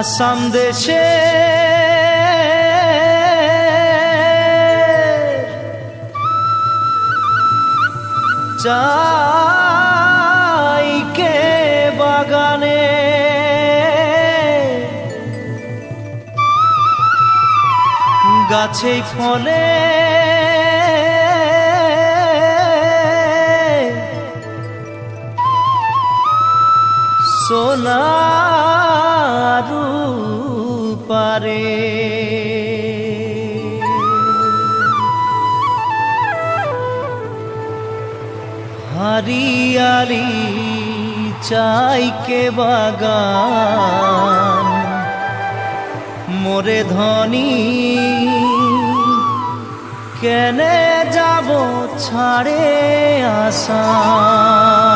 আসাম দেশে চাইকে বাগানে গাছেই ফলে সোনার রূপারে हरियाली चाय के बागान मोरे धनी केने जाबो छाड़े आसाम।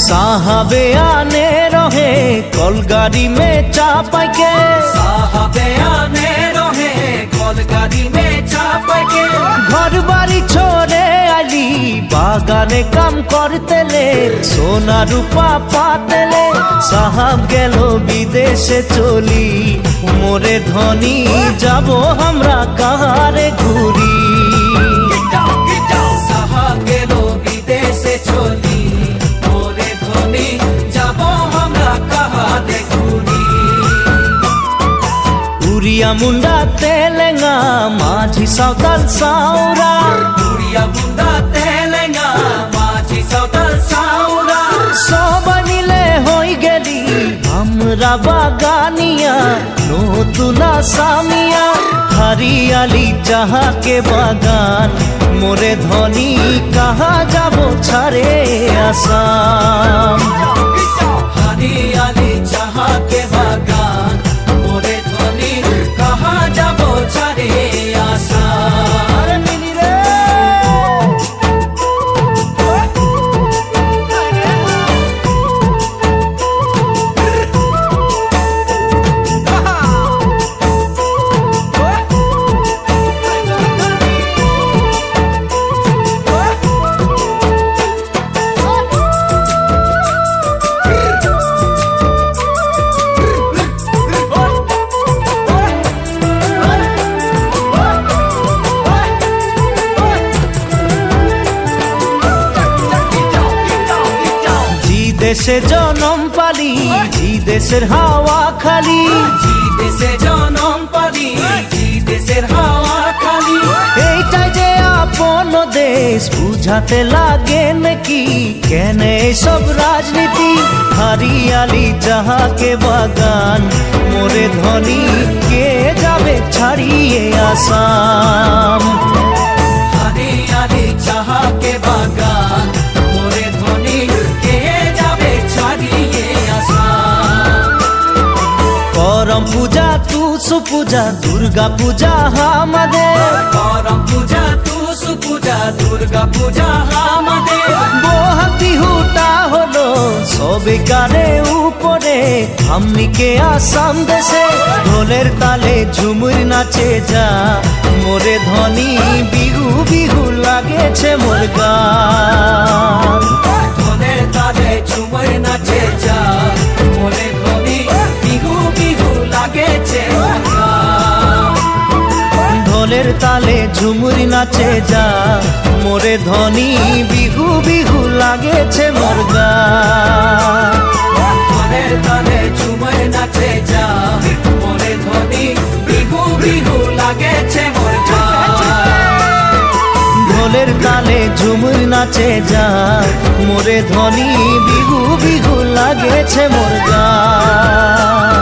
साहबे आने रहे कलगाड़ी में चापाई के, साहबे आने रहे कलगाड़ी में चापाई के। घर बाड़ी छोड़े आली बागाने काम करते ले, सोना रूपा पाते ले। साहब गेलो विदेशे चली मोरे धनी जाबो हमरा कहारे घुरी। साहब गेलो विदेशे चली उड़िया मुंडा तेलेंगा माझी सावताल साउरा, उड़िया मुंडा तेलेंगा माझी सावताल साउरा। सबाई मिले हई गेली हमरा बागानिया नतुन आसामिया। हरियाली चाहा के बागान मोरे धनी कहा जाबो छाड़े आसाम। हरियाली चाहा के बागान मोरे धनी कहा जाबो छाड़े आसाम। দেশে জনম পালি জি দেশের হাওয়া খালি, জি দেশে জনম পালি জি দেশের হাওয়া খালি। এইটাই যে আপন দেশ বুঝাতে লাগে নাকি কেনে সব রাজনীতি। হরিয়ালি চাহা কে বাগান মোরে ধনী কে যাবে ছাড়িয়ে আসাম। हरियाली चाहा के बागान मोरे धनी के जाबे छाड़िए आसाम। करम पूजा तुसु पूजा दुर्गा पूजा हामादेर, करम पूजा तुसु पूजा दुर्गा पूजा हामादेर। बोहाग बिहुटा हलो सबे गाने उपरे हमनिके आसाम देशे। ढोलेर ताले झुमुर नाचे जा मोरे धनी बिहु बिहु लागेछे मोर गान। ढोलेर ताले झुमुर नाचे जा मोरे धनी बिहु बिहु लागेछे मोर गान। ढोलेर ताले झुमुर नाचे जा मोरे धनी बिहु बिहु लागेछे मोर गान। ढोलेर ताले झुमुर नाचे जा मोरे धनी बिहु बिहु लागेछे मोर गान। ঢোলের তালে ঝুমুর নাচে যা মোরে ধনী বিহু বিহু লাগেছে মোর গান।